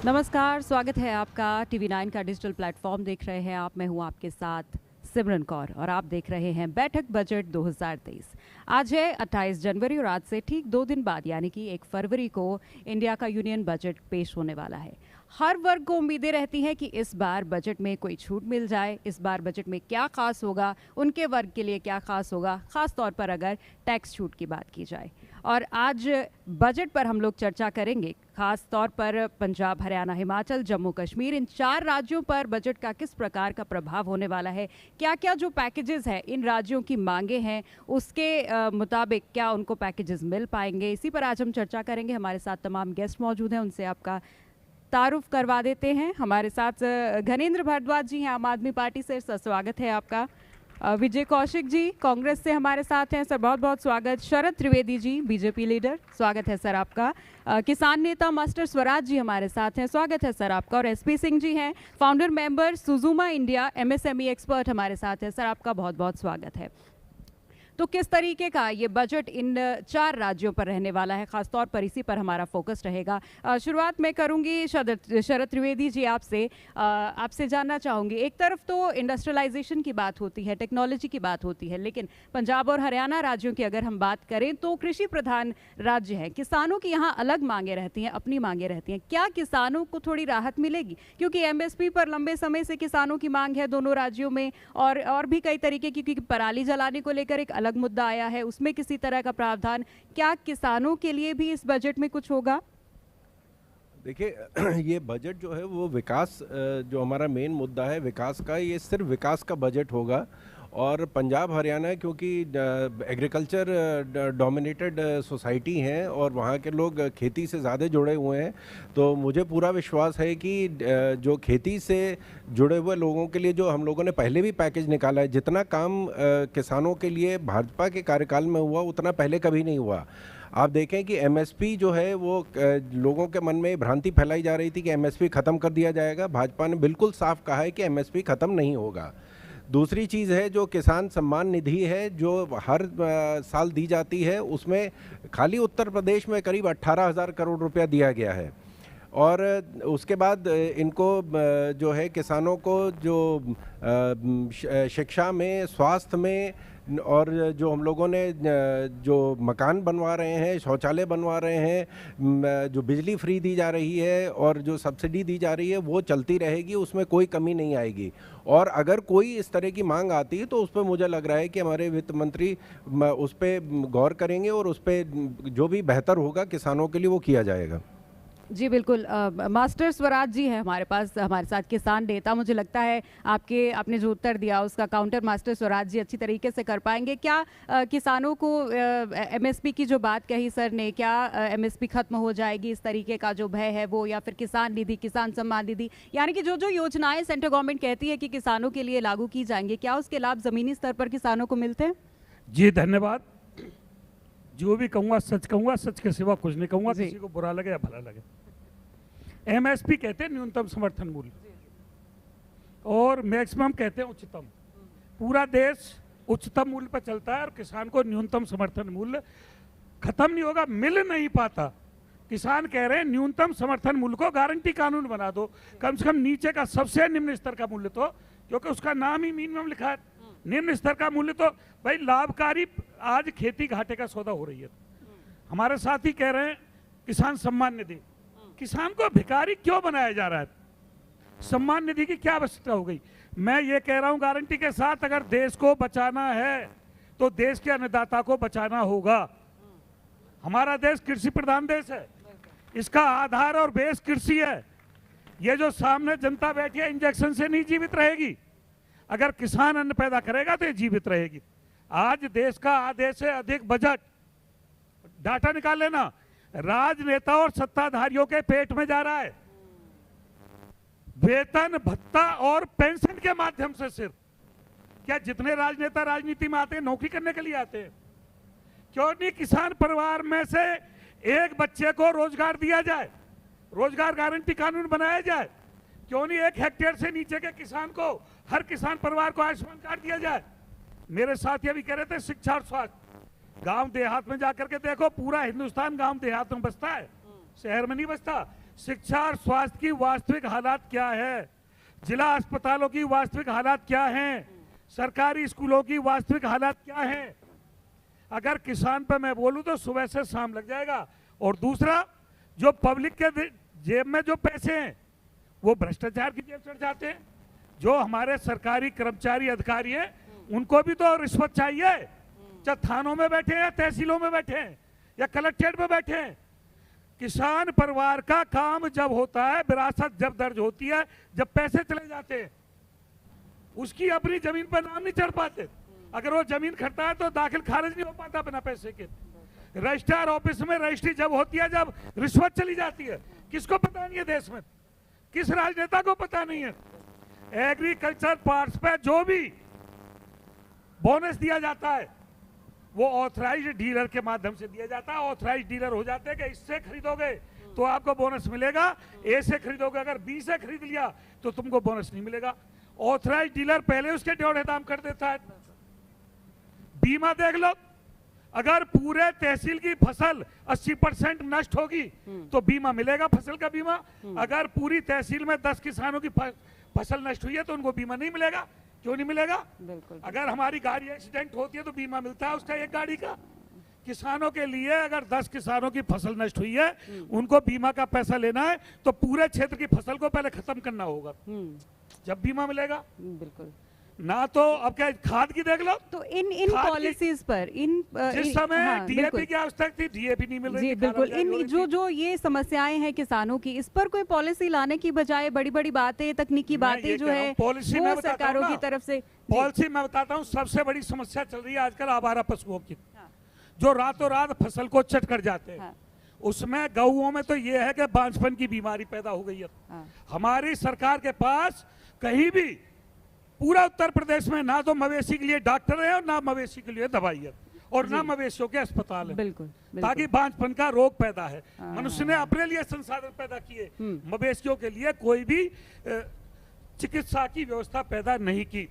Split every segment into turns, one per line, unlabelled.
नमस्कार, स्वागत है आपका TV9 का डिजिटल प्लेटफॉर्म देख रहे हैं आप। मैं हूं आपके साथ सिमरन कौर और आप देख रहे हैं बैठक बजट 2023। आज है 28 जनवरी और आज से ठीक 2 दिन बाद यानी कि 1 फरवरी को इंडिया का यूनियन बजट पेश होने वाला है। हर वर्ग को उम्मीदें रहती हैं कि इस बार बजट में कोई छूट मिल जाए, इस बार बजट में क्या खास होगा, उनके वर्ग के लिए क्या खास होगा, खास तौर पर अगर टैक्स छूट की बात की जाए। और आज बजट पर हम लोग चर्चा करेंगे, खास तौर पर पंजाब, हरियाणा, हिमाचल, जम्मू कश्मीर, इन 4 राज्यों पर बजट का किस प्रकार का प्रभाव होने वाला है, क्या क्या जो पैकेजेस हैं, इन राज्यों की मांगे हैं, उसके मुताबिक क्या उनको पैकेजेस मिल पाएंगे, इसी पर आज हम चर्चा करेंगे। हमारे साथ तमाम गेस्ट मौजूद हैं, उनसे आपका तारुफ करवा देते हैं। हमारे साथ घनेंद्र भारद्वाज जी हैं, आम आदमी पार्टी से, सर स्वागत है आपका। विजय कौशिक जी कांग्रेस से हमारे साथ हैं, सर बहुत बहुत स्वागत। शरद त्रिवेदी जी बीजेपी लीडर, स्वागत है सर आपका। किसान नेता मास्टर स्वराज जी हमारे साथ हैं, स्वागत है सर आपका। और SP सिंह जी हैं, फाउंडर मेंबर सुजुमा इंडिया, MSME एक्सपर्ट हमारे साथ है, सर आपका बहुत बहुत स्वागत है। तो किस तरीके का ये बजट इन 4 राज्यों पर रहने वाला है, खासतौर पर इसी पर हमारा फोकस रहेगा। शुरुआत मैं करूंगी शरद त्रिवेदी जी आपसे जानना चाहूंगी। एक तरफ तो इंडस्ट्रियलाइजेशन की बात होती है, टेक्नोलॉजी की बात होती है, लेकिन पंजाब और हरियाणा राज्यों की अगर हम बात करें तो कृषि प्रधान राज्य हैं। किसानों की यहाँ अलग मांगे रहती हैं, अपनी मांगे रहती हैं। क्या किसानों को थोड़ी राहत मिलेगी, क्योंकि MSP पर लंबे समय से किसानों की मांग है दोनों राज्यों में, और भी कई तरीके की, क्योंकि पराली जलाने को लेकर एक अलग मुद्दा आया है, उसमें किसी तरह का प्रावधान। क्या किसानों के लिए भी इस बजट में कुछ होगा?
देखिए ये बजट जो है वो विकास, जो हमारा मेन मुद्दा है विकास का, ये सिर्फ विकास का बजट होगा। और पंजाब हरियाणा क्योंकि एग्रीकल्चर डोमिनेटेड सोसाइटी हैं और वहाँ के लोग खेती से ज़्यादा जुड़े हुए हैं, तो मुझे पूरा विश्वास है कि जो खेती से जुड़े हुए लोगों के लिए जो हम लोगों ने पहले भी पैकेज निकाला है, जितना काम किसानों के लिए भाजपा के कार्यकाल में हुआ उतना पहले कभी नहीं हुआ। आप देखें कि MSP जो है वो लोगों के मन में भ्रांति फैलाई जा रही थी कि MSP ख़त्म कर दिया जाएगा। भाजपा ने बिल्कुल साफ कहा है कि MSP ख़त्म नहीं होगा। दूसरी चीज़ है जो किसान सम्मान निधि है, जो हर साल दी जाती है, उसमें खाली उत्तर प्रदेश में करीब 18,000 करोड़ रुपया दिया गया है। और उसके बाद इनको जो है किसानों को जो शिक्षा में, स्वास्थ्य में, और जो हम लोगों ने जो मकान बनवा रहे हैं, शौचालय बनवा रहे हैं, जो बिजली फ्री दी जा रही है और जो सब्सिडी दी जा रही है वो चलती रहेगी, उसमें कोई कमी नहीं आएगी। और अगर कोई इस तरह की मांग आती है तो उस पर मुझे लग रहा है कि हमारे वित्त मंत्री उस पर गौर करेंगे और उस पर जो भी बेहतर होगा किसानों के लिए वो किया जाएगा।
जी बिल्कुल। मास्टर स्वराज जी हैं हमारे पास, हमारे साथ किसान नेता। मुझे लगता है आपने जो उत्तर दिया उसका काउंटर मास्टर स्वराज जी अच्छी तरीके से कर पाएंगे। क्या किसानों को MSP की जो बात कही सर ने, क्या MSP खत्म हो जाएगी, इस तरीके का जो भय है वो, या फिर किसान निधि, किसान सम्मान निधि, यानी कि जो जो योजनाएं सेंट्रल गवर्नमेंट कहती है कि किसानों के लिए लागू की जाएंगी, क्या उसके लाभ जमीनी स्तर पर किसानों को मिलते हैं?
जी धन्यवाद। जो भी कहूँगा सच कहूँगा, सच के सिवा कुछ नहीं कहूँगा, किसी को बुरा लगे या भला लगे। MSP कहते हैं न्यूनतम समर्थन मूल्य, और मैक्सिमम कहते हैं उच्चतम। पूरा देश उच्चतम मूल्य पर चलता है और किसान को न्यूनतम समर्थन मूल्य खत्म नहीं होगा, मिल नहीं पाता। किसान कह रहे हैं न्यूनतम समर्थन मूल्य को गारंटी कानून बना दो, कम से कम नीचे का सबसे निम्न स्तर का मूल्य, तो क्योंकि उसका नाम ही मिनिमम लिखा है, निम्न स्तर का मूल्य, तो भाई लाभकारी आज खेती घाटे का सौदा हो रही है। हमारे साथी कह रहे हैं किसान सम्मान निधि, किसान को भिखारी क्यों बनाया जा रहा है? सम्मान निधि की क्या आवश्यकता हो गई? मैं ये कह रहा हूं गारंटी के साथ, अगर देश को बचाना है तो देश के अन्नदाता को बचाना होगा। हमारा देश कृषि प्रधान देश है, इसका आधार और बेस कृषि है। ये जो सामने जनता बैठी है इंजेक्शन से नहीं जीवित रहेगी, अगर किसान अन्न पैदा करेगा तो ये जीवित रहेगी। आज देश का आधे से अधिक बजट, डाटा निकाल लेना, राजनेता और सत्ताधारियों के पेट में जा रहा है। वेतन, भत्ता और पेंशन के माध्यम से सिर्फ। क्या जितने राजनेता राजनीति में आते हैं नौकरी करने के लिए आते हैं? क्यों नहीं किसान परिवार में से एक बच्चे को रोजगार दिया जाए, रोजगार गारंटी कानून बनाया जाए? क्यों नहीं 1 हेक्टेयर से नीचे के किसान को, हर किसान परिवार को आयुष्मान कार्ड दिया जाए? मेरे साथी अभी कह रहे थे शिक्षा और स्वास्थ्य, गांव देहात में जाकर के देखो, पूरा हिंदुस्तान गांव देहात में बसता है, शहर में नहीं बसता। शिक्षा और स्वास्थ्य की वास्तविक हालात क्या है, जिला अस्पतालों की वास्तविक हालात क्या हैं, सरकारी स्कूलों की वास्तविक हालात क्या हैं। अगर किसान पे मैं बोलूं तो सुबह से शाम लग जाएगा। और दूसरा, जो पब्लिक के जेब में जो पैसे हैं वो भ्रष्टाचार की जेब चढ़ जाते हैं। जो हमारे सरकारी कर्मचारी अधिकारी हैं उनको भी तो रिश्वत चाहिए, चाहे थानों में बैठे हैं या तहसीलों में बैठे हैं या कलेक्ट्रेट में बैठे हैं। किसान परिवार का काम जब होता है, विरासत जब दर्ज होती है, जब पैसे चले जाते हैं, उसकी अपनी जमीन पर नाम नहीं चढ़ पाते। अगर वो जमीन खरीदता है तो दाखिल खारिज नहीं हो पाता बिना पैसे के। रजिस्ट्रार ऑफिस में रजिस्ट्री जब होती है, जब रिश्वत चली जाती है, किसको पता नहीं है देश में, किस राजनेता को पता नहीं है। एग्रीकल्चर पार्ट्स पे जो भी बोनस दिया जाता है वो ऑथराइज्ड डीलर के माध्यम से दिया जाता है। ऑथराइज्ड डीलर हो जाते हैं कि इससे खरीदोगे तो आपको बोनस मिलेगा, ए से खरीदोगे, अगर बी से खरीद लिया तो तुमको बोनस नहीं मिलेगा। ऑथराइज्ड डीलर पहले उसके ड्योढ़े दाम कर देता है। बीमा देख लो, अगर पूरे तहसील की फसल 80% नष्ट होगी तो बीमा मिलेगा, फसल का बीमा। अगर पूरी तहसील में 10 किसानों की फसल नष्ट हुई है तो उनको बीमा नहीं मिलेगा। क्यों नहीं मिलेगा?
बिल्कुल।
अगर हमारी गाड़ी एक्सीडेंट होती है तो बीमा मिलता है उसका, एक गाड़ी का। किसानों के लिए अगर 10 किसानों की फसल नष्ट हुई है, उनको बीमा का पैसा लेना है तो पूरे क्षेत्र की फसल को पहले खत्म करना होगा, जब बीमा मिलेगा।
बिल्कुल।
ना तो अब क्या खाद की देख लो,
तो इन पॉलिसीज पर
जिस समय डीएपी की आवश्यकता थी, डीएपी नहीं मिल रही।
जी बिल्कुल। इन जो ये समस्याएं हैं किसानों की, इस पर कोई पॉलिसी लाने की बजाय बड़ी बड़ी बातें, तकनीकी बातें जो है वो सरकारों की तरफ से।
पॉलिसी मैं बताता हूँ, सबसे बड़ी समस्या चल रही है आजकल आवारा पशुओं की, जो रातों रात फसल को चट कर जाते हैं। उसमें गऊओं में तो ये है कि बांझपन की बीमारी पैदा हो गई है। हमारी सरकार के पास कहीं भी पूरा उत्तर प्रदेश में ना तो मवेशी के लिए डॉक्टर है और ना मवेशी के लिए दवाई है और ना मवेशियों के अस्पताल है।
बिल्कुल,
ताकि बांझपन का रोग पैदा है। मनुष्य ने अपने लिए संसाधन पैदा किए, मवेशियों के लिए कोई भी चिकित्सा की व्यवस्था पैदा नहीं की।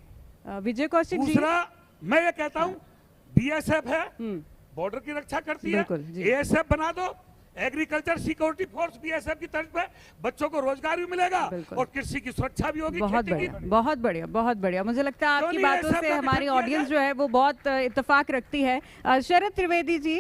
विजय कौशिक जी,
दूसरा मैं ये कहता हूँ, बीएसएफ है, बॉर्डर की रक्षा करती है, एएसएफ बना दो, एग्रीकल्चर सिक्योरिटी फोर्स बीएसएफ की तर्ज पे, बच्चों को रोजगार भी मिलेगा और कृषि की सुरक्षा भी होगी।
बहुत बढ़िया, बहुत बढ़िया, बहुत बढ़िया। मुझे लगता है आपकी बातों से हमारी ऑडियंस जो है वो बहुत इत्तेफाक रखती है। शरद त्रिवेदी जी,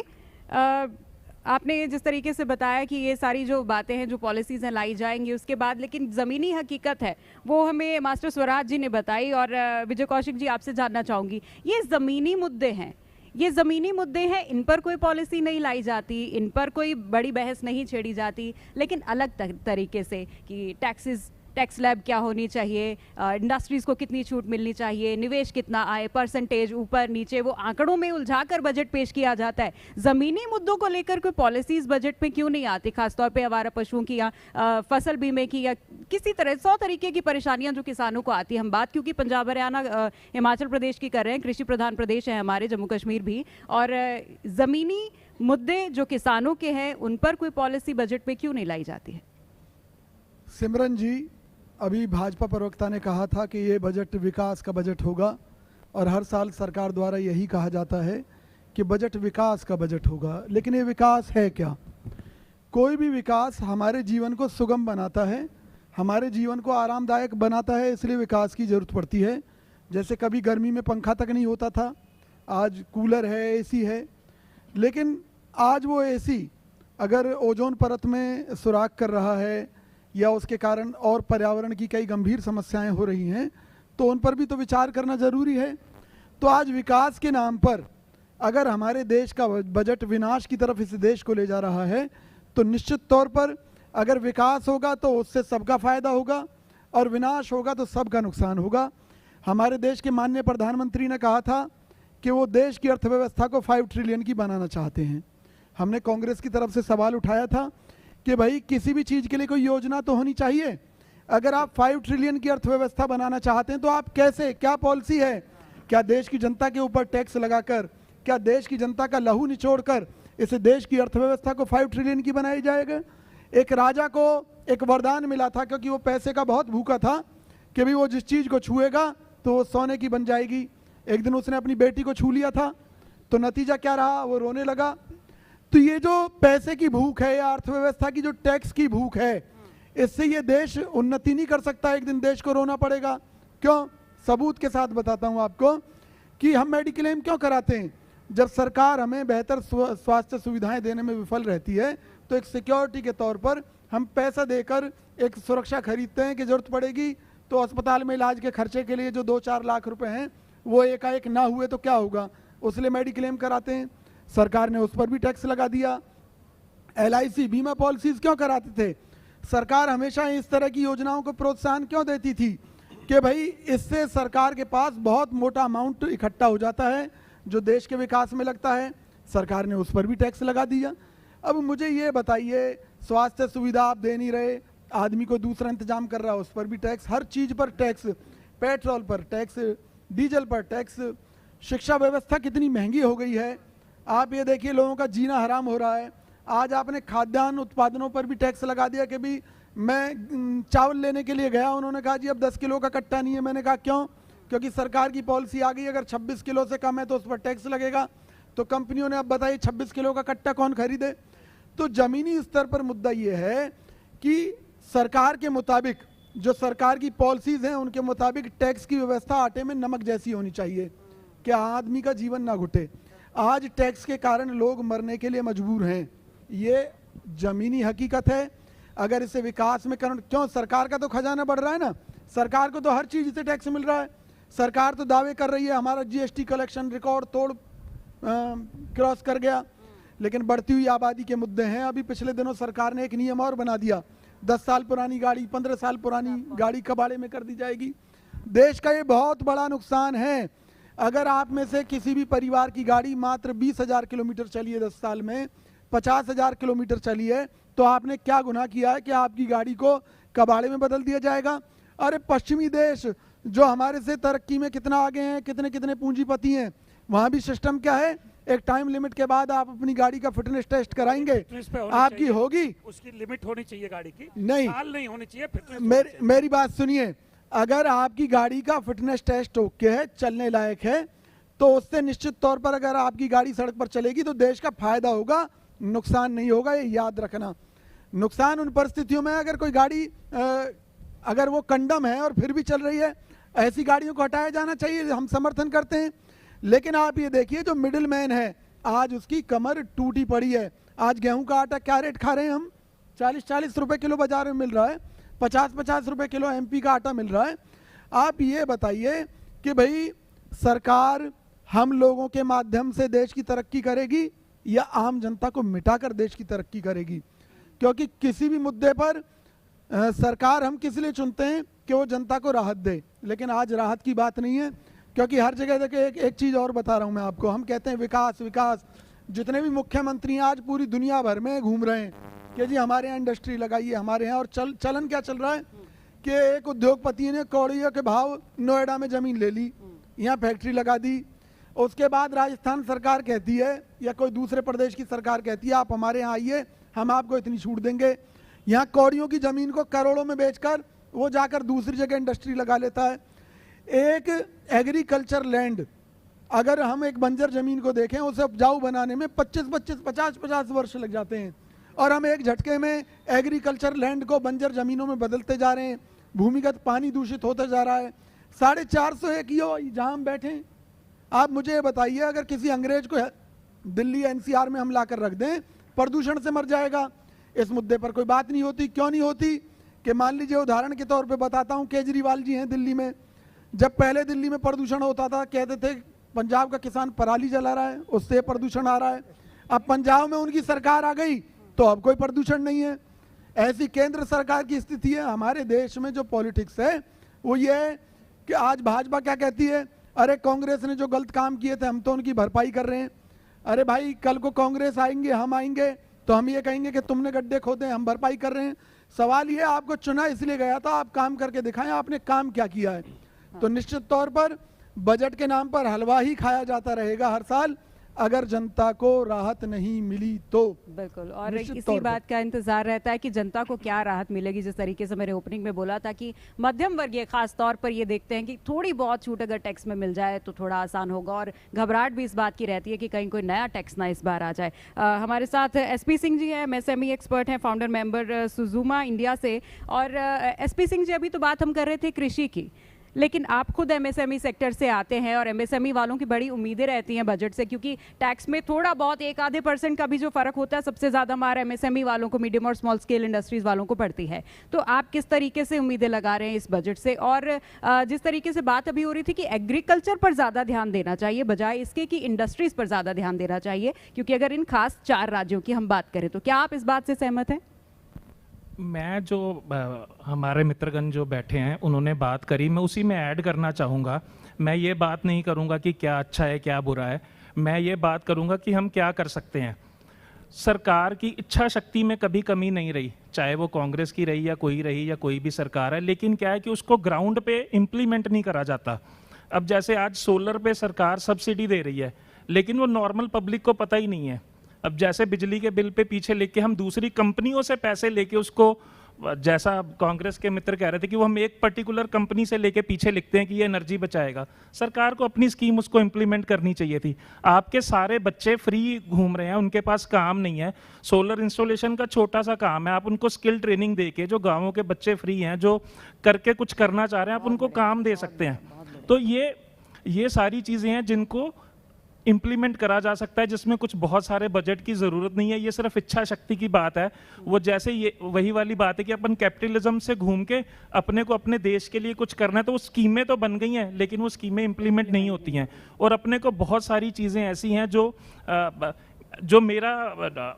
आपने जिस तरीके से बताया कि ये सारी जो बातें हैं, जो पॉलिसीज हैं लाई जाएंगी उसके बाद, लेकिन ज़मीनी हकीकत है वो हमें मास्टर स्वराज जी ने बताई। और विजय कौशिक जी, आपसे जानना चाहूँगी, ये ज़मीनी मुद्दे हैं, ये ज़मीनी मुद्दे हैं, इन पर कोई पॉलिसी नहीं लाई जाती, इन पर कोई बड़ी बहस नहीं छेड़ी जाती, लेकिन अलग तरीके से कि टैक्स स्लैब क्या होनी चाहिए, इंडस्ट्रीज़ को कितनी छूट मिलनी चाहिए, निवेश कितना आए, परसेंटेज ऊपर नीचे, वो आंकड़ों में उलझाकर बजट पेश किया जाता है। ज़मीनी मुद्दों को लेकर कोई पॉलिसीज़ बजट में क्यों नहीं आती, खासतौर पे आवारा पशुओं की या फसल बीमे की या किसी तरह 100 तरीके की परेशानियां जो किसानों को आती है। हम बात क्योंकि पंजाब, हरियाणा, हिमाचल प्रदेश की कर रहे हैं, कृषि प्रधान प्रदेश है हमारे, जम्मू कश्मीर भी, और ज़मीनी मुद्दे जो किसानों के हैं उन पर कोई पॉलिसी बजट में क्यों नहीं लाई जाती है?
सिमरन जी, अभी भाजपा प्रवक्ता ने कहा था कि ये बजट विकास का बजट होगा और हर साल सरकार द्वारा यही कहा जाता है कि बजट विकास का बजट होगा, लेकिन ये विकास है क्या? कोई भी विकास हमारे जीवन को सुगम बनाता है, हमारे जीवन को आरामदायक बनाता है, इसलिए विकास की ज़रूरत पड़ती है। जैसे कभी गर्मी में पंखा तक नहीं होता था, आज कूलर है, एसी है, लेकिन आज वो एसी अगर ओजोन परत में सुराख कर रहा है या उसके कारण और पर्यावरण की कई गंभीर समस्याएं हो रही हैं, तो उन पर भी तो विचार करना ज़रूरी है। तो आज विकास के नाम पर अगर हमारे देश का बजट विनाश की तरफ इस देश को ले जा रहा है, तो निश्चित तौर पर अगर विकास होगा तो उससे सबका फ़ायदा होगा और विनाश होगा तो सबका नुकसान होगा। हमारे देश के माननीय प्रधानमंत्री ने कहा था कि वो देश की अर्थव्यवस्था को 5 ट्रिलियन की बनाना चाहते हैं। हमने कांग्रेस की तरफ से सवाल उठाया था कि भाई किसी भी चीज़ के लिए कोई योजना तो होनी चाहिए। अगर आप 5 ट्रिलियन की अर्थव्यवस्था बनाना चाहते हैं तो आप कैसे, क्या पॉलिसी है? क्या देश की जनता के ऊपर टैक्स लगाकर, क्या देश की जनता का लहू निचोड़कर इस देश की अर्थव्यवस्था को 5 ट्रिलियन की बनाई जाएगा? एक राजा को एक वरदान मिला था, क्योंकि वो पैसे का बहुत भूखा था कि भाई वो जिस चीज़ को छुएगा तो वो सोने की बन जाएगी। एक दिन उसने अपनी बेटी को छू लिया था, तो नतीजा क्या रहा? वो रोने लगा। तो ये जो पैसे की भूख है या अर्थव्यवस्था की जो टैक्स की भूख है, इससे ये देश उन्नति नहीं कर सकता, एक दिन देश को रोना पड़ेगा। क्यों? सबूत के साथ बताता हूँ आपको कि हम मेडिक्लेम क्यों कराते हैं। जब सरकार हमें बेहतर स्वास्थ्य सुविधाएं देने में विफल रहती है तो एक सिक्योरिटी के तौर पर हम पैसा देकर एक सुरक्षा खरीदते हैं कि जरूरत पड़ेगी तो अस्पताल में इलाज के खर्चे के लिए जो 2-4 लाख रुपए हैं वो एकाएक ना हुए तो क्या होगा, उसलिए मेडिक्लेम कराते हैं। सरकार ने उस पर भी टैक्स लगा दिया। LIC बीमा पॉलिसीज क्यों कराते थे? सरकार हमेशा इस तरह की योजनाओं को प्रोत्साहन क्यों देती थी कि भाई इससे सरकार के पास बहुत मोटा अमाउंट इकट्ठा हो जाता है जो देश के विकास में लगता है। सरकार ने उस पर भी टैक्स लगा दिया। अब मुझे ये बताइए, स्वास्थ्य सुविधा आप दे नहीं रहे, आदमी को दूसरा इंतजाम कर रहा है, उस पर भी टैक्स, हर चीज पर टैक्स, पेट्रोल पर टैक्स, डीजल पर टैक्स। शिक्षा व्यवस्था कितनी महंगी हो गई है, आप ये देखिए, लोगों का जीना हराम हो रहा है। आज आपने खाद्यान्न उत्पादनों पर भी टैक्स लगा दिया कि भी मैं चावल लेने के लिए गया, उन्होंने कहा जी अब 10 किलो का कट्टा नहीं है। मैंने कहा क्यों? क्योंकि सरकार की पॉलिसी आ गई अगर 26 किलो से कम है तो उस पर टैक्स लगेगा। तो कंपनियों ने अब बताइए 26 किलो का कट्टा कौन खरीदे। तो जमीनी स्तर पर मुद्दा ये है कि सरकार के मुताबिक जो सरकार की पॉलिसीज हैं उनके मुताबिक टैक्स की व्यवस्था आटे में नमक जैसी होनी चाहिए कि आदमी का जीवन ना घुटे। आज टैक्स के कारण लोग मरने के लिए मजबूर हैं, ये जमीनी हकीकत है। अगर इसे विकास में क्यों, सरकार का तो खजाना बढ़ रहा है ना, सरकार को तो हर चीज से टैक्स मिल रहा है। सरकार तो दावे कर रही है हमारा GST कलेक्शन रिकॉर्ड तोड़ क्रॉस कर गया, लेकिन बढ़ती हुई आबादी के मुद्दे हैं। अभी पिछले दिनों सरकार ने एक नियम और बना दिया, 10 साल पुरानी गाड़ी 15 साल पुरानी गाड़ी कबाड़े में कर दी जाएगी। देश का ये बहुत बड़ा नुकसान है। अगर आप में से किसी भी परिवार की गाड़ी मात्र 20,000 किलोमीटर चली है 10 साल में, 50,000 किलोमीटर चली है, तो आपने क्या गुनाह किया है कि आपकी गाड़ी को कबाड़े में बदल दिया जाएगा। अरे पश्चिमी देश जो हमारे से तरक्की में कितना आगे हैं, कितने कितने पूंजीपति हैं, वहां भी सिस्टम क्या है, एक टाइम लिमिट के बाद आप अपनी गाड़ी का फिटनेस टेस्ट कराएंगे, आपकी होगी,
उसकी लिमिट होनी चाहिए गाड़ी की,
नहीं
साल नहीं होनी चाहिए।
मेरी बात सुनिए, अगर आपकी गाड़ी का फिटनेस टेस्ट ओके है, चलने लायक है, तो उससे निश्चित तौर पर अगर आपकी गाड़ी सड़क पर चलेगी तो देश का फायदा होगा, नुकसान नहीं होगा। ये याद रखना। नुकसान उन परिस्थितियों में अगर कोई गाड़ी अगर वो कंडम है और फिर भी चल रही है, ऐसी गाड़ियों को हटाया जाना चाहिए, हम समर्थन करते हैं। लेकिन आप ये देखिए जो मिडिल मैन है आज उसकी कमर टूटी पड़ी है। आज गेहूं का आटा क्या रेट खा रहे हैं हम, 40-40 रुपए किलो बाजार में मिल रहा है, 50-50 रुपए किलो MP का आटा मिल रहा है। आप ये बताइए कि भाई सरकार हम लोगों के माध्यम से देश की तरक्की करेगी या आम जनता को मिटाकर देश की तरक्की करेगी? क्योंकि किसी भी मुद्दे पर सरकार हम किस लिए चुनते हैं कि वो जनता को राहत दे, लेकिन आज राहत की बात नहीं है। क्योंकि हर जगह देखिए एक चीज और बता रहा हूं मैं आपको, हम कहते हैं विकास विकास। जितने भी मुख्यमंत्री हैं आज पूरी दुनिया भर में घूम रहे हैं कि जी हमारे यहाँ इंडस्ट्री लगाइए, हमारे यहाँ, और चलन क्या चल रहा है कि एक उद्योगपति ने कौड़ियों के भाव नोएडा में जमीन ले ली, यहाँ फैक्ट्री लगा दी। उसके बाद राजस्थान सरकार कहती है या कोई दूसरे प्रदेश की सरकार कहती है आप हमारे यहाँ आइए, हम आपको इतनी छूट देंगे। यहाँ कौड़ियों की जमीन को करोड़ों में बेचकर वो जाकर दूसरी जगह इंडस्ट्री लगा लेता है। एक एग्रीकल्चर लैंड, अगर हम एक बंजर जमीन को देखें, उसे उपजाऊ बनाने में 50 वर्ष लग जाते हैं, और हम एक झटके में एग्रीकल्चर लैंड को बंजर जमीनों में बदलते जा रहे हैं। भूमिगत पानी दूषित होता जा रहा है। 450 एकड़ जहां हम बैठे, आप मुझे बताइए अगर किसी अंग्रेज को दिल्ली NCR में हम लाकर रख दें, प्रदूषण से मर जाएगा। इस मुद्दे पर कोई बात नहीं होती। क्यों नहीं होती? कि मान लीजिए उदाहरण के तौर पे बताता हूं, केजरीवाल जी हैं दिल्ली में, जब पहले दिल्ली में प्रदूषण होता था कहते थे पंजाब का किसान पराली जला रहा है, उससे प्रदूषण आ रहा है। अब पंजाब में उनकी सरकार आ गई तो अब कोई प्रदूषण नहीं है। ऐसी केंद्र सरकार की स्थिति है। हमारे देश में जो पॉलिटिक्स है वो ये है कि आज भाजपा क्या कहती है, अरे कांग्रेस ने जो गलत काम किए थे हम तो उनकी भरपाई कर रहे हैं। अरे भाई कल को कांग्रेस आएंगे, हम आएंगे तो हम ये कहेंगे कि तुमने गड्ढे खोदे, हम भरपाई कर रहे हैं। सवाल ये आपको चुना इसलिए गया था, आप काम करके दिखाएं आपने काम क्या किया है। तो निश्चित तौर पर बजट के नाम पर हलवा ही खाया जाता रहेगा हर साल। अगर जनता को राहत नहीं मिली तो।
बिल्कुल, और
निश्चित
इसी
तौर पर।
बात का इंतजार रहता है कि जनता को क्या राहत मिलेगी। जिस तरीके से मैंने ओपनिंग में बोला था कि मध्यम वर्गीय खास तौर पर ये देखते हैं कि थोड़ी बहुत छूट अगर टैक्स में मिल जाए तो थोड़ा आसान होगा, और घबराहट भी इस बात की रहती है कि कहीं कोई नया टैक्स ना इस बार आ जाए। हमारे साथ एसपी सिंह जी हैं, एमएसएमई एक्सपर्ट हैं, फाउंडर मेंबर सुजुमा इंडिया से। और एसपी सिंह जी, अभी तो बात हम कर रहे थे कृषि की, लेकिन आप खुद एमएसएमई सेक्टर से आते हैं और एमएसएमई वालों की बड़ी उम्मीदें रहती हैं बजट से, क्योंकि टैक्स में थोड़ा बहुत 1-आधे% का भी जो फर्क होता है सबसे ज़्यादा हमारे एमएसएमई वालों को, मीडियम और स्मॉल स्केल इंडस्ट्रीज वालों को पड़ती है। तो आप किस तरीके से उम्मीदें लगा रहे हैं इस बजट से? और जिस तरीके से बात अभी हो रही थी कि एग्रीकल्चर पर ज़्यादा ध्यान देना चाहिए बजाय इसके कि इंडस्ट्रीज पर ज़्यादा ध्यान देना चाहिए, क्योंकि अगर इन खास 4 राज्यों की हम बात करें तो क्या आप इस बात से सहमत हैं?
मैं जो हमारे मित्रगण जो बैठे हैं उन्होंने बात करी, मैं उसी में ऐड करना चाहूँगा। मैं ये बात नहीं करूँगा कि क्या अच्छा है क्या बुरा है, मैं ये बात करूँगा कि हम क्या कर सकते हैं। सरकार की इच्छा शक्ति में कभी कमी नहीं रही, चाहे वो कांग्रेस की रही या कोई भी सरकार है, लेकिन क्या है कि उसको ग्राउंड पे इम्प्लीमेंट नहीं करा जाता। अब जैसे आज सोलर पे सरकार सब्सिडी दे रही है, लेकिन वो नॉर्मल पब्लिक को पता ही नहीं है। अब जैसे बिजली के बिल पे पीछे लेके हम दूसरी कंपनियों से पैसे लेके उसको, जैसा कांग्रेस के मित्र कह रहे थे कि वो हम एक पर्टिकुलर कंपनी से लेके पीछे लिखते हैं कि ये एनर्जी बचाएगा। सरकार को अपनी स्कीम उसको इम्प्लीमेंट करनी चाहिए थी। आपके सारे बच्चे फ्री घूम रहे हैं, उनके पास काम नहीं है, सोलर इंस्टॉलेशन का छोटा सा काम है, आप उनको स्किल ट्रेनिंग दे के, जो गाँवों के बच्चे फ्री हैं जो करके कुछ करना चाह रहे हैं, आप उनको काम दे सकते हैं। तो ये सारी चीज़ें हैं जिनको इम्प्लीमेंट करा जा सकता है, जिसमें कुछ बहुत सारे बजट की ज़रूरत नहीं है, ये सिर्फ इच्छा शक्ति की बात है। वो जैसे ये वही वाली बात है कि अपन कैपिटलिज्म से घूम के अपने को अपने देश के लिए कुछ करना है, तो वो स्कीमें तो बन गई हैं लेकिन वो स्कीमें इम्प्लीमेंट नहीं होती हैं। और अपने को बहुत सारी चीज़ें ऐसी हैं जो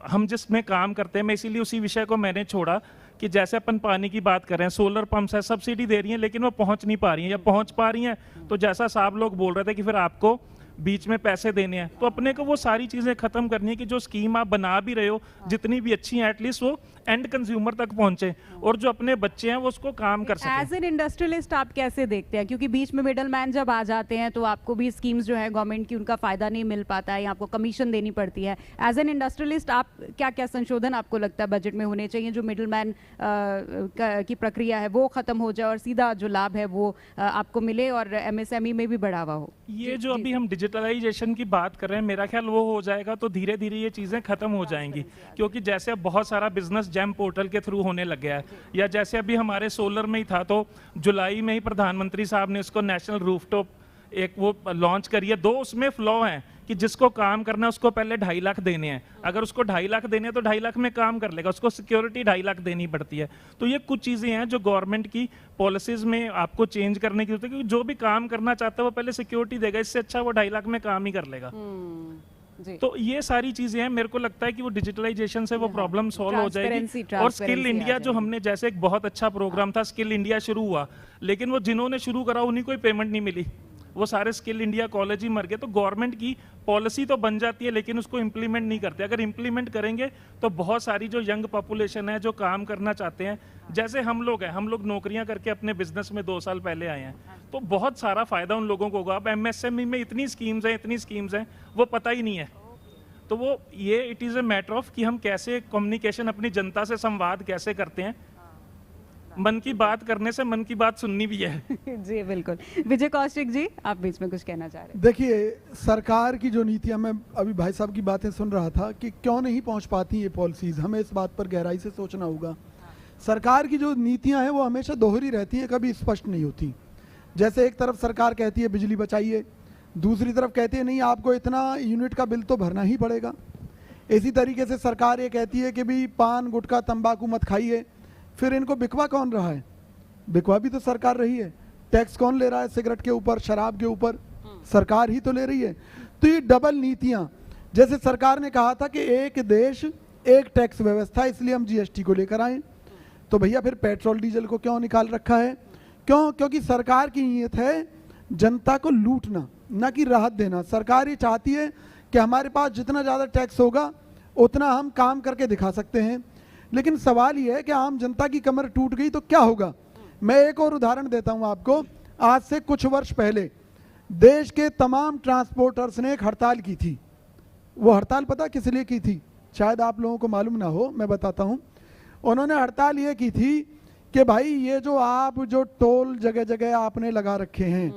हम जिसमें काम करते हैं, मैं इसीलिए उसी विषय को मैंने छोड़ा कि जैसे अपन पानी की बात कर रहे हैं, सोलर पंप्स है, सब्सिडी दे रही हैं लेकिन वो पहुँच नहीं पा रही हैं, या पहुँच पा रही हैं तो जैसा साहब लोग बोल रहे थे कि फिर आपको बीच में पैसे देने हैं। तो अपने को वो सारी चीज़ें खत्म करनी है कि जो स्कीम आप बना भी रहे हो जितनी भी अच्छी हैं, एटलीस्ट वो एंड कंज्यूमर तक पहुंचे और जो अपने बच्चे हैं वो उसको काम कर सकें।
एज एन इंडस्ट्रियलिस्ट आप कैसे देखते हैं, क्योंकि बीच में मिडल मैन जब आ जाते हैं तो आपको भी स्कीम्स जो है गवर्नमेंट की उनका फ़ायदा नहीं मिल पाता है या आपको कमीशन देनी पड़ती है। एज एन इंडस्ट्रियलिस्ट आप क्या क्या संशोधन आपको लगता है बजट में होने चाहिए जो मिडल मैन की प्रक्रिया है वो ख़त्म हो जाए और सीधा जो लाभ है वो आपको मिले और एमएसएमई में भी बढ़ावा हो?
ये जो अभी हम डिजिटलाइजेशन की बात कर रहे हैं, मेरा ख्याल वो हो जाएगा तो धीरे धीरे ये चीज़ें खत्म हो जाएंगी, क्योंकि जैसे अब बहुत सारा बिजनेस जेम पोर्टल के थ्रू होने लग गया है, या जैसे अभी हमारे सोलर में ही था तो जुलाई में ही प्रधानमंत्री साहब ने उसको नेशनल रूफटॉप एक वो लॉन्च करी है। दो उसमें फ्लॉ हैं कि जिसको काम करना है उसको पहले 2.5 लाख देने हैं, अगर उसको 2.5 लाख देने हैं तो 2.5 लाख में काम कर लेगा, उसको सिक्योरिटी 2.5 लाख देनी पड़ती है। तो ये कुछ चीज़ें हैं जो गवर्नमेंट की पॉलिसीज में आपको चेंज करने की जरूरत है, क्योंकि जो भी काम करना चाहता है वो पहले सिक्योरिटी देगा, इससे अच्छा वो 2.5 लाख में काम ही कर लेगा। तो ये सारी चीजें हैं, मेरे को लगता है कि वो डिजिटलाइजेशन से वो प्रॉब्लम सॉल्व हो जाएगी। और स्किल इंडिया जो हमने जैसे एक बहुत अच्छा प्रोग्राम था स्किल इंडिया शुरू हुआ, लेकिन वो जिन्होंने शुरू करा उन्हीं को पेमेंट नहीं मिली, वो सारे स्किल इंडिया कॉलेज ही मर गए। तो गवर्नमेंट की पॉलिसी तो बन जाती है लेकिन उसको इम्प्लीमेंट नहीं करते। अगर इम्प्लीमेंट करेंगे तो बहुत सारी जो यंग पॉपुलेशन है जो काम करना चाहते हैं, जैसे हम लोग हैं, हम लोग नौकरियां करके अपने बिजनेस में 2 साल पहले आए हैं, तो बहुत सारा फायदा उन लोगों को होगा। अब एमएसएमई में इतनी स्कीम्स हैं वो पता ही नहीं है। तो वो ये it is a matter of कि हम कैसे कम्युनिकेशन अपनी जनता से संवाद कैसे करते हैं। मन की बात करने से मन की बात सुननी भी है।
जी बिल्कुल। विजय कौशिक जी, आप बीच में कुछ कहना चाह रहे हैं?
देखिए, सरकार की जो नीतियां, मैं अभी भाई साहब की बातें सुन रहा था कि क्यों नहीं पहुंच पाती ये पॉलिसीज, हमें इस बात पर गहराई से सोचना होगा। सरकार की जो नीतियां हैं वो हमेशा दोहरी रहती हैं, कभी स्पष्ट नहीं होती। जैसे एक तरफ सरकार कहती है बिजली बचाइए, दूसरी तरफ कहती है नहीं आपको इतना यूनिट का बिल तो भरना ही पड़ेगा। इसी तरीके से सरकार ये कहती है कि भी पान गुटखा तंबाकू मत खाइए, फिर इनको बिकवा कौन रहा है? बिकवा भी तो सरकार रही है। टैक्स कौन ले रहा है? सिगरेट के ऊपर, शराब के ऊपर सरकार ही तो ले रही है। तो ये डबल नीतियां, जैसे सरकार ने कहा था कि एक देश एक टैक्स व्यवस्था, इसलिए हम जीएसटी को लेकर आए, तो भैया फिर पेट्रोल डीजल को क्यों निकाल रखा है? क्यों? क्योंकि सरकार की नीयत है जनता को लूटना, ना कि राहत देना। सरकार ये चाहती है कि हमारे पास जितना ज़्यादा टैक्स होगा उतना हम काम करके दिखा सकते हैं। लेकिन सवाल ये है कि आम जनता की कमर टूट गई तो क्या होगा? मैं एक और उदाहरण देता हूं आपको। आज से कुछ वर्ष पहले देश के तमाम ट्रांसपोर्टर्स ने एक हड़ताल की थी, वो हड़ताल पता किस लिए की थी, शायद आप लोगों को मालूम ना हो, मैं बताता हूँ। उन्होंने हड़ताल ये की थी कि भाई ये जो आप जो टोल जगह जगह आपने लगा रखे हैं,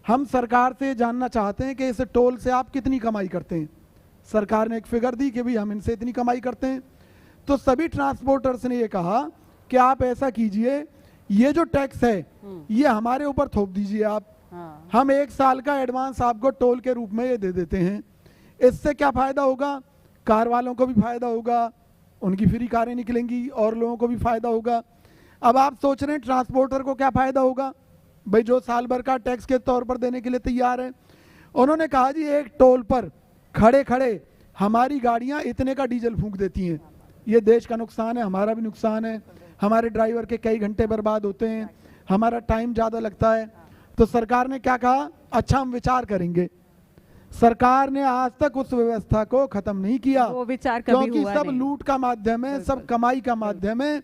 हम सरकार से जानना चाहते हैं कि इस टोल से आप कितनी कमाई करते हैं। सरकार ने एक फिगर दी कि भाई हम इनसे इतनी कमाई करते हैं। तो सभी ट्रांसपोर्टर्स ने ये कहा कि आप ऐसा कीजिए, ये जो टैक्स है ये हमारे ऊपर थोप दीजिए आप, हम 1 साल का एडवांस आपको टोल के रूप में ये दे देते हैं। इससे क्या फ़ायदा होगा, कार वालों को भी फ़ायदा होगा, उनकी फ्री कारें निकलेंगी और लोगों को भी फ़ायदा होगा। अब आप सोच रहे हैं ट्रांसपोर्टर को क्या फ़ायदा होगा, भाई जो साल भर का टैक्स के तौर पर देने के लिए तैयार है। उन्होंने कहा जी एक टोल पर खड़े खड़े हमारी गाड़ियां इतने का डीजल फूंक देती हैं, ये देश का नुकसान है, हमारा भी नुकसान है, हमारे ड्राइवर के कई घंटे बर्बाद होते हैं, हमारा टाइम ज़्यादा लगता है। तो सरकार ने क्या कहा, अच्छा हम विचार करेंगे। सरकार ने आज तक उस व्यवस्था को खत्म नहीं किया,
वो विचार कभी
क्योंकि
हुआ
सब
नहीं।
लूट का माध्यम है, सब कमाई का माध्यम है।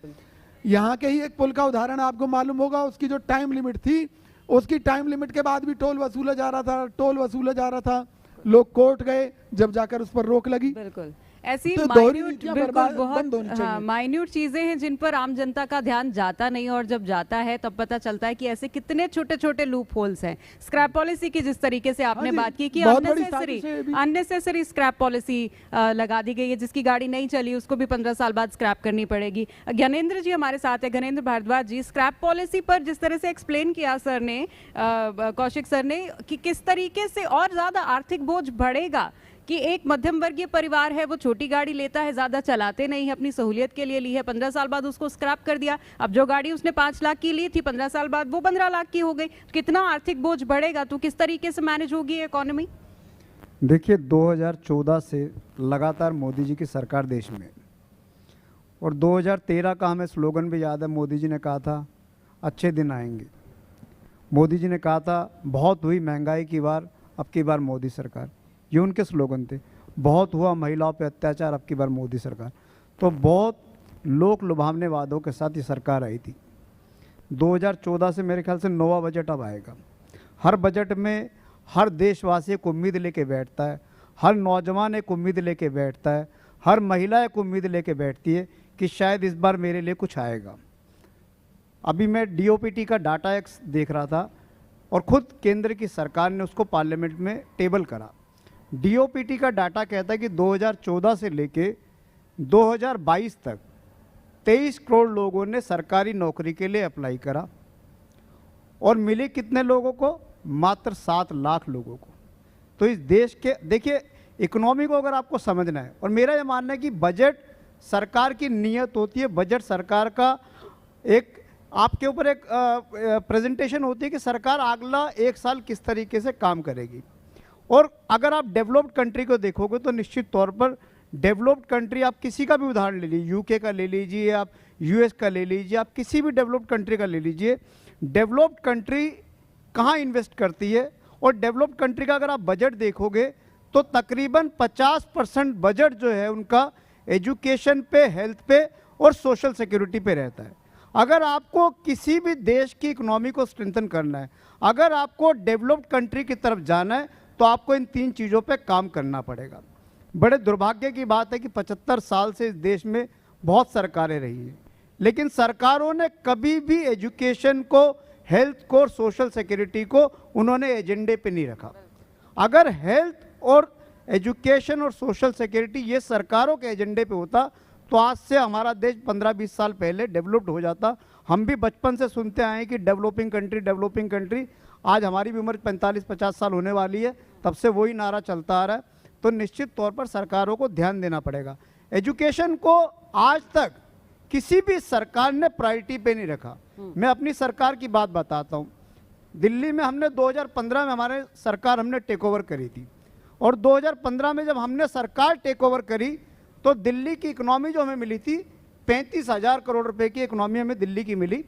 यहाँ के ही एक पुल का उदाहरण आपको मालूम होगा, उसकी जो टाइम लिमिट थी, उसकी टाइम लिमिट के बाद भी टोल वसूला जा रहा था, लोग कोर्ट गए, जब जाकर उस पर रोक लगी।
बिल्कुल ऐसी
तो दोहरी
माइन्यूट,
नीतियां
बिल्कुल
बंद
बहुत
होनी चाहिए।
माइन्यूट चीजें हैं जिन पर आम जनता का ध्यान जाता नहीं, और जब जाता है तब पता चलता है कि ऐसे कितने छोटे छोटे लूप होल्स हैं। स्क्रैप पॉलिसी की जिस तरीके से आपने
हाँ जी,
बात की कि
बहुत बड़ी साजिश है ये भी।
अननेसेसरी स्क्रैप पॉलिसी लगा दी गई है, जिसकी गाड़ी नहीं चली उसको भी 15 साल बाद स्क्रैप करनी पड़ेगी। ज्ञानेंद्र जी हमारे साथ है, ज्ञानेंद्र भारद्वाज जी। स्क्रैप पॉलिसी पर जिस तरह से एक्सप्लेन किया सर ने, कौशिक सर ने, कि किस तरीके से और ज्यादा आर्थिक बोझ बढ़ेगा, कि एक मध्यम वर्गीय परिवार है, वो छोटी गाड़ी लेता है, ज्यादा चलाते नहीं है, अपनी सहूलियत के लिए ली है, 15 साल बाद उसको स्क्रैप कर दिया। अब जो गाड़ी उसने 5 लाख की ली थी, 15 साल बाद वो 15 लाख की हो गई। कितना आर्थिक बोझ बढ़ेगा, तो किस तरीके से मैनेज होगी इकोनॉमी?
देखिए 2014 से लगातार मोदी जी की सरकार देश में, और 2013 का हमें स्लोगन भी याद है, मोदी जी ने कहा था अच्छे दिन आएंगे। मोदी जी ने कहा था बहुत हुई महंगाई की बार, अब की बार मोदी सरकार, ये उनके स्लोगन थे। बहुत हुआ महिलाओं पे अत्याचार, अब की बार मोदी सरकार। तो बहुत लोक लुभावने वादों के साथ ये सरकार आई थी। 2014 से मेरे ख्याल से नौवां बजट अब आएगा। हर बजट में हर देशवासी एक उम्मीद लेके बैठता है, हर नौजवान एक उम्मीद लेके बैठता है, हर महिला एक उम्मीद लेके बैठती है कि शायद इस बार मेरे लिए कुछ आएगा। अभी मैं DOPT का डाटा एक्स देख रहा था, और खुद केंद्र की सरकार ने उसको पार्लियामेंट में टेबल करा। DOPT का डाटा कहता है कि 2014 से लेके 2022 तक 23 करोड़ लोगों ने सरकारी नौकरी के लिए अप्लाई करा, और मिले कितने लोगों को, मात्र 7 लाख लोगों को। तो इस देश के, देखिए इकोनॉमी को अगर आपको समझना है, और मेरा ये मानना है कि बजट सरकार की नीयत होती है, बजट सरकार का एक आपके ऊपर एक प्रेजेंटेशन होती है कि सरकार अगला 1 साल किस तरीके से काम करेगी। और अगर आप डेवलप्ड कंट्री को देखोगे तो निश्चित तौर पर डेवलप्ड कंट्री, आप किसी का भी उदाहरण ले लीजिए, UK का ले लीजिए, आप US का ले लीजिए, आप किसी भी डेवलप्ड कंट्री का ले लीजिए, डेवलप्ड कंट्री कहाँ इन्वेस्ट करती है। और डेवलप्ड कंट्री का अगर आप बजट देखोगे तो तकरीबन 50% बजट जो है उनका एजुकेशन पे, हेल्थ पे और सोशल सिक्योरिटी पे रहता है। अगर आपको किसी भी देश की इकोनॉमी को स्ट्रेंथन करना है, अगर आपको डेवलप्ड कंट्री की तरफ जाना है, तो आपको इन 3 चीज़ों पे काम करना पड़ेगा। बड़े दुर्भाग्य की बात है कि 75 साल से इस देश में बहुत सरकारें रही हैं, लेकिन सरकारों ने कभी भी एजुकेशन को, हेल्थ को और सोशल सिक्योरिटी को उन्होंने एजेंडे पे नहीं रखा। अगर हेल्थ और एजुकेशन और सोशल सिक्योरिटी ये सरकारों के एजेंडे पे होता तो आज से हमारा देश 15-20 साल पहले डेवलप्ड हो जाता। हम भी बचपन से सुनते आए हैं कि डेवलपिंग कंट्री, डेवलपिंग कंट्री। आज हमारी भी उम्र 45-50 साल होने वाली है, तब से वही नारा चलता आ रहा है। तो निश्चित तौर पर सरकारों को ध्यान देना पड़ेगा। एजुकेशन को आज तक किसी भी सरकार ने प्रायोरिटी पे नहीं रखा। मैं अपनी सरकार की बात बताता हूँ। दिल्ली में हमने 2015 में हमारे सरकार हमने टेक ओवर करी थी, और 2015 में जब हमने सरकार टेक ओवर करी तो दिल्ली की इकोनॉमी जो हमें मिली थी 35,000 करोड़ रुपए की इकोनॉमी हमें दिल्ली की मिली।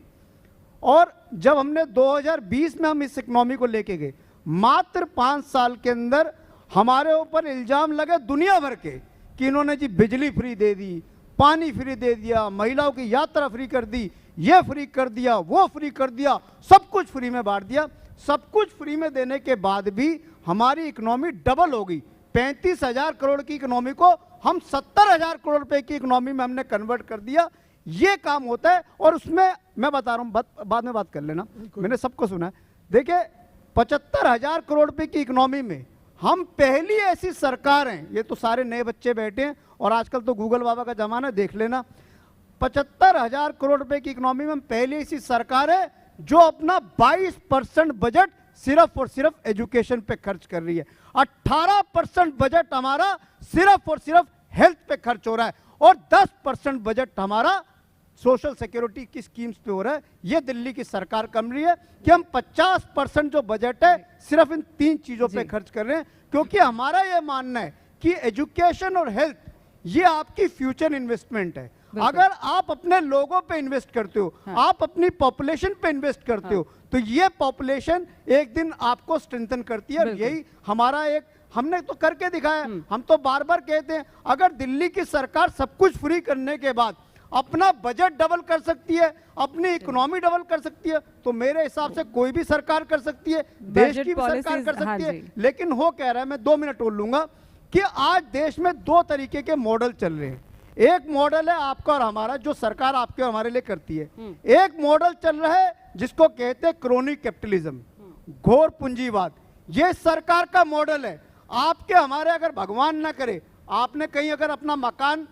और जब हमने 2020 में हम इस इकोनॉमी को लेके गए, मात्र 5 साल के अंदर हमारे ऊपर इल्जाम लगे दुनिया भर के कि इन्होंने जी बिजली फ्री दे दी, पानी फ्री दे दिया, महिलाओं की यात्रा फ्री कर दी, ये फ्री कर दिया, वो फ्री कर दिया, सब कुछ फ्री में बांट दिया। सब कुछ फ्री में देने के बाद भी हमारी इकोनॉमी डबल हो गई, 35,000 करोड़ की इकोनॉमी को हम 70,000 करोड़ रुपए की इकोनॉमी में हमने कन्वर्ट कर दिया। ये काम होता है। और उसमें मैं बता रहा हूं, बाद में बात कर लेना, मैंने सबको सुना है। देखिए 75,000 करोड़ रुपए की इकोनॉमी में हम पहली ऐसी सरकार हैं, ये तो सारे नए बच्चे बैठे हैं और आजकल तो गूगल बाबा का जमाना, देख लेना। 75,000 करोड़ रुपए की इकोनॉमी में हम पहली ऐसी सरकार है जो अपना 22% बजट सिर्फ और सिर्फ एजुकेशन पे खर्च कर रही है। 18% बजट हमारा सिर्फ और सिर्फ हेल्थ पे खर्च हो रहा है और 10% बजट हमारा सोशल सिक्योरिटी की स्कीम्स पे हो रहा है। ये दिल्ली की सरकार कम रही है कि हम 50% जो बजट है सिर्फ इन 3 चीजों पे खर्च कर रहे हैं, क्योंकि हमारा ये मानना है कि एजुकेशन और हेल्थ ये आपकी फ्यूचर इन्वेस्टमेंट है। अगर आप अपने लोगों पे इन्वेस्ट करते हो, आप अपनी पॉपुलेशन पे इन्वेस्ट करते हो, तो ये पॉपुलेशन एक दिन आपको स्ट्रेंथन करती है। यही हमारा एक, हमने तो करके दिखाया। हम तो बार बार कहते हैं अगर दिल्ली की सरकार सब कुछ फ्री करने के बाद अपना बजट डबल कर सकती है, अपनी इकोनॉमी डबल कर सकती है, तो मेरे हिसाब से कोई भी सरकार कर सकती है, देश की भी सरकार कर सकती है। लेकिन हो कह रहा है, मैं 2 मिनट बोल लूंगा, कि आज देश में 2 तरीके के मॉडल चल रहे हैं। एक मॉडल है आपका और हमारा, जो सरकार आपके और हमारे लिए करती है। एक मॉडल चल रहा है जिसको कहते हैं क्रोनिक कैपिटलिज्म, घोर पूंजीवाद। ये सरकार का मॉडल है। आपके हमारे, अगर भगवान ना करे आपने कहीं अगर अपना मकान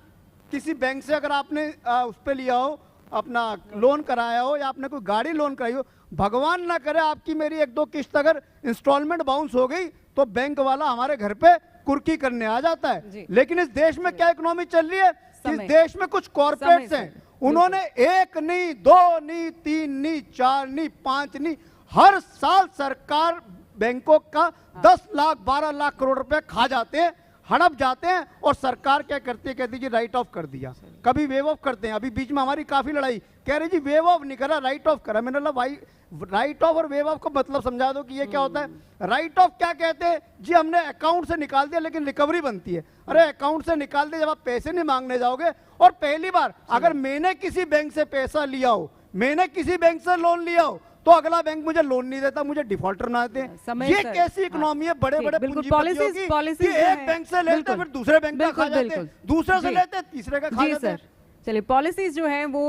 किसी बैंक से अगर आपने उस पर लिया हो, अपना लोन कराया हो, या आपने कोई गाड़ी लोन कराई हो, भगवान ना करे आपकी मेरी 1-2 किस्त अगर इंस्टॉलमेंट बाउंस हो गई तो बैंक वाला हमारे घर पे कुर्की करने आ जाता है। लेकिन इस देश में क्या इकोनॉमी चल रही है? इस देश में कुछ कॉर्पोरेट्स हैं, उन्होंने 1 नहीं, 2 नहीं, 3 नहीं, 4 नहीं, 5 नहीं, हर साल सरकार बैंकों का 10 लाख 12 लाख करोड़ रुपए खा जाते हैं, हड़प जाते हैं। और सरकार क्या करती है? कहती है जी राइट ऑफ कर दिया, कभी वेव ऑफ करते हैं। अभी बीच में हमारी काफी लड़ाई, कह रही जी वेव ऑफ नहीं करा, राइट ऑफ करा। मैंने बोला भाई राइट ऑफ और वेव ऑफ को मतलब समझा दो कि ये क्या होता है। राइट ऑफ क्या कहते हैं जी? हमने अकाउंट से निकाल दिया लेकिन रिकवरी बनती है। अरे अकाउंट से निकाल दिया, जब आप पैसे नहीं मांगने जाओगे, और पहली बार अगर मैंने किसी बैंक से पैसा लिया हो, मैंने किसी बैंक से लोन लिया हो, तो अगला बैंक मुझे लोन नहीं देता, मुझे डिफॉल्टर ना देते। ये कैसी इकोनॉमी है? बड़े बड़े पूंजीपतियों की, एक बैंक से लेते फिर दूसरे बैंक का खा जाते, दूसरे से लेते तीसरे का खा जाते।
चलिए, पॉलिसीज जो हैं वो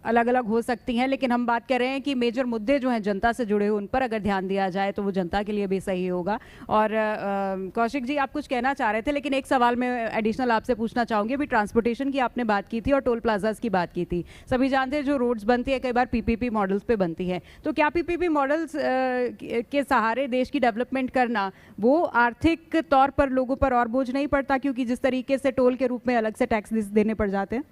अलग अलग हो सकती हैं, लेकिन हम बात कर रहे हैं कि मेजर मुद्दे जो हैं जनता से जुड़े हुए, उन पर अगर ध्यान दिया जाए तो वो जनता के लिए भी सही होगा। और कौशिक जी, आप कुछ कहना चाह रहे थे, लेकिन एक सवाल मैं एडिशनल आपसे पूछना चाहूंगी। अभी ट्रांसपोर्टेशन की आपने बात की थी और टोल प्लाजास की बात की थी। सभी जानते हैं जो रोड्स बनती है कई बार पीपीपी मॉडल्स पे बनती है, तो क्या पीपीपी मॉडल्स के सहारे देश की डेवलपमेंट करना वो आर्थिक तौर पर लोगों पर और बोझ नहीं पड़ता, क्योंकि जिस तरीके से टोल के रूप में अलग से टैक्स देने पड़ जाते हैं?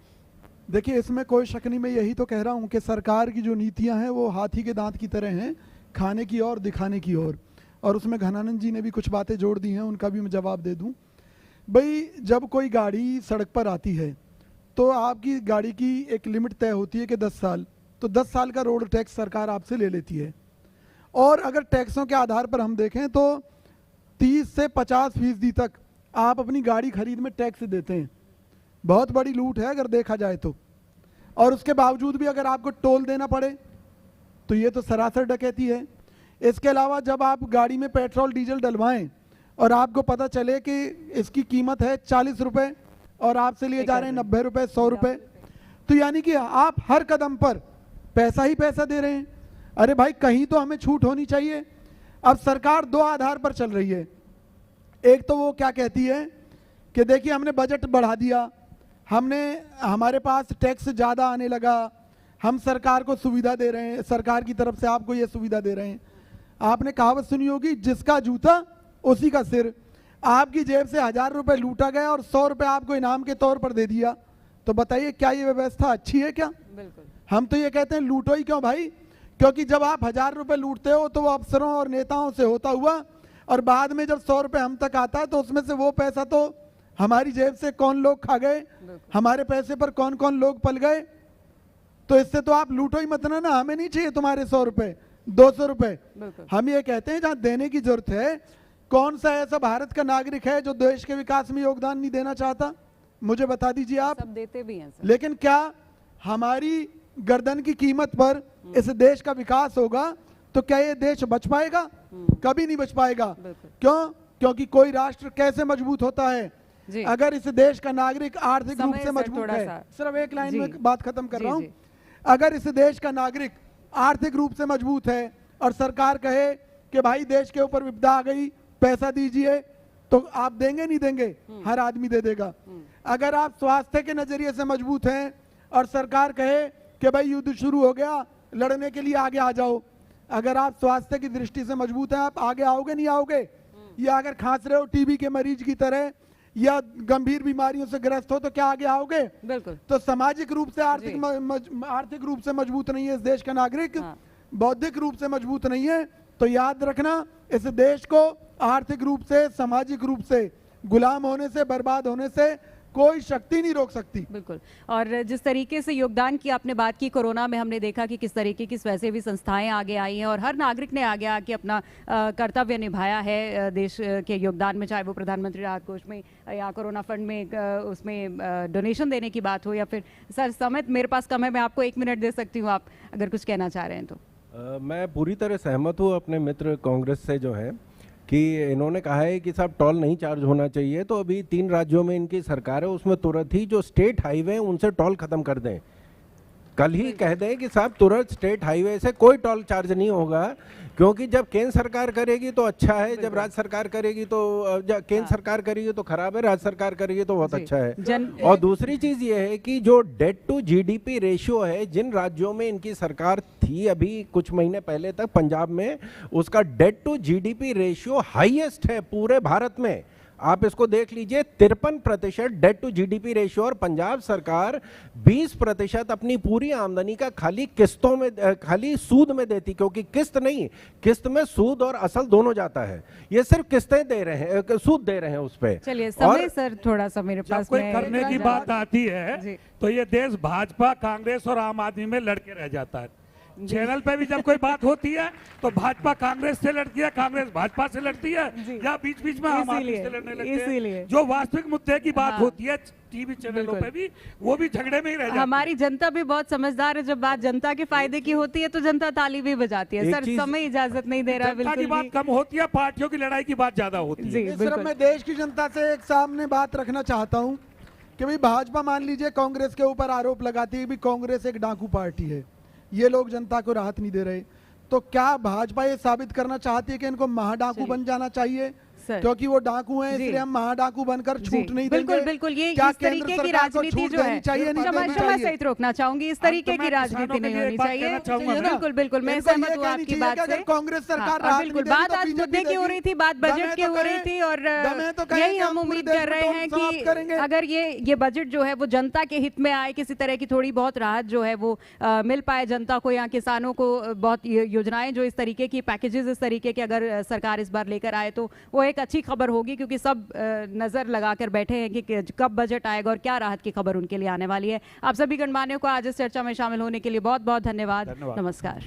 देखिए, इसमें कोई शक नहीं। मैं यही तो कह रहा हूँ कि सरकार की जो नीतियाँ हैं वो हाथी के दांत की तरह हैं, खाने की और दिखाने की और उसमें घनानंद जी ने भी कुछ बातें जोड़ दी हैं, उनका भी मैं जवाब दे दूँ। भाई, जब कोई गाड़ी सड़क पर आती है तो आपकी गाड़ी की एक लिमिट तय होती है कि 10 साल, तो 10 साल का रोड टैक्स सरकार आपसे ले लेती है। और अगर टैक्सों के आधार पर हम देखें तो 30 से 50% तक आप अपनी गाड़ी खरीद में टैक्स देते हैं। बहुत बड़ी लूट है अगर देखा जाए तो। और उसके बावजूद भी अगर आपको टोल देना पड़े तो ये तो सरासर डकैती है। इसके अलावा जब आप गाड़ी में पेट्रोल डीजल डलवाएं और आपको पता चले कि इसकी कीमत है 40 रुपये और आपसे लिए जा रहे हैं 90 रुपये, 100 रुपये, तो यानी कि आप हर कदम पर पैसा ही पैसा दे रहे हैं। अरे भाई, कहीं तो हमें छूट होनी चाहिए। अब सरकार 2 आधार पर चल रही है। एक तो वो क्या कहती है कि देखिए हमने बजट बढ़ा दिया, हमारे पास टैक्स ज़्यादा आने लगा, हम सरकार को सुविधा दे रहे हैं, सरकार की तरफ से आपको ये सुविधा दे रहे हैं। आपने कहावत सुनी होगी, जिसका जूता उसी का सिर। आपकी जेब से 1000 रुपये लूटा गया और 100 रुपये आपको इनाम के तौर पर दे दिया, तो बताइए क्या ये व्यवस्था अच्छी है क्या?
बिल्कुल।
हम तो ये कहते हैं लूटो ही क्यों भाई, क्योंकि जब आप 1000 रुपये लूटते हो तो वो अफसरों और नेताओं से होता हुआ, और बाद में जब 100 रुपये हम तक आता है तो उसमें से वो पैसा तो हमारी जेब से कौन लोग खा गए, हमारे पैसे पर कौन कौन लोग पल गए। तो इससे तो आप लूटो ही मत ना, हमें नहीं चाहिए तुम्हारे 100 रुपये 200 रुपये। हम ये कहते हैं जहाँ देने की जरूरत है, कौन सा ऐसा भारत का नागरिक है जो देश के विकास में योगदान नहीं देना चाहता? मुझे बता दीजिए आप।
सब देते भी हैं सर। लेकिन
क्या हमारी गर्दन की कीमत पर इस देश का विकास होगा तो क्या ये देश बच पाएगा? कभी नहीं बच पाएगा। क्यों? क्योंकि कोई राष्ट्र कैसे मजबूत होता है
जी।
अगर इस देश का नागरिक आर्थिक रूप
समय
से
सर
मजबूत
थोड़ा
है।
सा।
सिर्फ एक लाइन
जी।
में बात खत्म कर
जी,
रहा हूं।
जी।
अगर इस देश का नागरिक आर्थिक रूप से मजबूत है और सरकार कहे कि भाई देश के ऊपर विपदा आ गई, पैसा दीजिए, तो आप देंगे नहीं देंगे? हर आदमी दे देगा। अगर आप स्वास्थ्य के नजरिए से मजबूत हैं और सरकार कहे कि भाई युद्ध शुरू हो गया, लड़ने के लिए आगे आ जाओ, अगर आप स्वास्थ्य की दृष्टि से मजबूत हैं, आप आगे आओगे नहीं आओगे? या अगर खांस रहे हो टीबी के मरीज की तरह या गंभीर बीमारियों से ग्रस्त हो तो क्या आगे आओगे?
बिल्कुल।
तो सामाजिक रूप से
जी।
आर्थिक रूप से मजबूत नहीं है इस देश का नागरिक,
हाँ।
बौद्धिक रूप से मजबूत नहीं है, तो याद रखना इस देश को आर्थिक रूप से, सामाजिक रूप से गुलाम होने से, बर्बाद होने से कोई शक्ति नहीं रोक सकती।
बिल्कुल। और जिस तरीके से योगदान की आपने बात की, कोरोना में हमने देखा कि किस तरीके की स्वयंसेवी संस्थाएं आगे आई हैं और हर नागरिक ने आगे आके अपना कर्तव्य निभाया है देश के योगदान में, चाहे वो प्रधानमंत्री राहत कोष में या कोरोना फंड में उसमें डोनेशन देने की बात हो, या फिर सर समय मेरे पास कम है, मैं आपको 1 मिनट दे सकती हूँ, आप अगर कुछ कहना चाह रहे हैं तो।
मैं पूरी तरह सहमत हूँ अपने मित्र कांग्रेस से जो है कि इन्होंने कहा है कि साहब टोल नहीं चार्ज होना चाहिए, तो अभी 3 राज्यों में इनकी सरकार है, उसमें तुरंत ही जो स्टेट हाईवे हैं उनसे टोल खत्म कर दें। कल ही कह दें कि साहब तुरंत स्टेट हाईवे से कोई टोल चार्ज नहीं होगा, क्योंकि जब केंद्र सरकार करेगी तो अच्छा है, जब राज्य सरकार करेगी तो केंद्र सरकार करेगी तो खराब है, राज्य सरकार करेगी तो बहुत अच्छा है। और दूसरी चीज ये है कि जो डेट टू जीडीपी रेशियो है, जिन राज्यों में इनकी सरकार थी अभी कुछ महीने पहले तक, पंजाब में उसका debt to GDP ratio highest है पूरे भारत में। आप इसको देख लीजिए, 53% डेट टू जीडीपी रेशियो, और पंजाब सरकार 20% अपनी पूरी आमदनी का खाली किस्तों में, खाली सूद में देती, क्योंकि किस्त नहीं, किस्त में सूद और असल दोनों जाता है, ये सिर्फ किस्तें दे रहे हैं, सूद दे रहे हैं उस पे।
चलिए समय सर थोड़ा सा मेरे पास
जब कोई करने की बात आती है
जी।
तो ये देश भाजपा, कांग्रेस और आम आदमी में लड़के रह जाता है। चैनल पे भी जब कोई बात होती है तो भाजपा कांग्रेस से लड़ती है, कांग्रेस भाजपा से लड़ती है, या बीच बीच में आम आदमी से लड़ने लगते हैं। जो वास्तविक मुद्दे की बात होती है टीवी चैनलों पे भी, वो भी झगड़े में ही रह जाती है।
हमारी जनता भी बहुत समझदार है, जब बात जनता के फायदे की होती है तो जनता ताली भी बजाती है। सर समय इजाजत नहीं दे रहा है,
जनता की
बिल्कुल
बात कम होती है, पार्टियों की लड़ाई की बात ज्यादा होती है।
जी
सिर्फ
बिल्कुल।
मैं देश की जनता से एक सामने बात रखना चाहता हूं कि भाई भाजपा मान लीजिए कांग्रेस के ऊपर आरोप लगाती है कि कांग्रेस एक डाकू पार्टी है, ये लोग जनता को राहत नहीं दे रहे, तो क्या भाजपा ये साबित करना चाहती है कि इनको महाडाकू बन जाना चाहिए? क्योंकि वो डाकू हैं इसलिए हम महाडाकू बनकर छूट नहीं देंगे।
बिल्कुल बिल्कुल, ये इस तरीके की राजनीति जो है, मैं सहित रोकना चाहूंगी, इस तरीके की राजनीति नहीं होनी चाहिए। बिल्कुल बिल्कुल, मैं सहमत हूँ आपकी बात से।
कांग्रेस सरकार
बिल्कुल, बात आज मुद्दे की हो रही थी, बात बजट की हो रही थी, और यही हम उम्मीद कर रहे हैं कि अगर ये बजट जो है वो जनता के हित में आए, किसी तरह की थोड़ी बहुत राहत जो है वो मिल पाए जनता को, या किसानों को बहुत योजनाएं जो इस तरीके की, पैकेजेस इस तरीके के अगर सरकार इस बार लेकर आए तो वो एक अच्छी खबर होगी, क्योंकि सब नजर लगाकर बैठे हैं कि कब बजट आएगा और क्या राहत की खबर उनके लिए आने वाली है। आप सभी गणमान्यों को आज इस चर्चा में शामिल होने के लिए बहुत बहुत धन्यवाद। नमस्कार।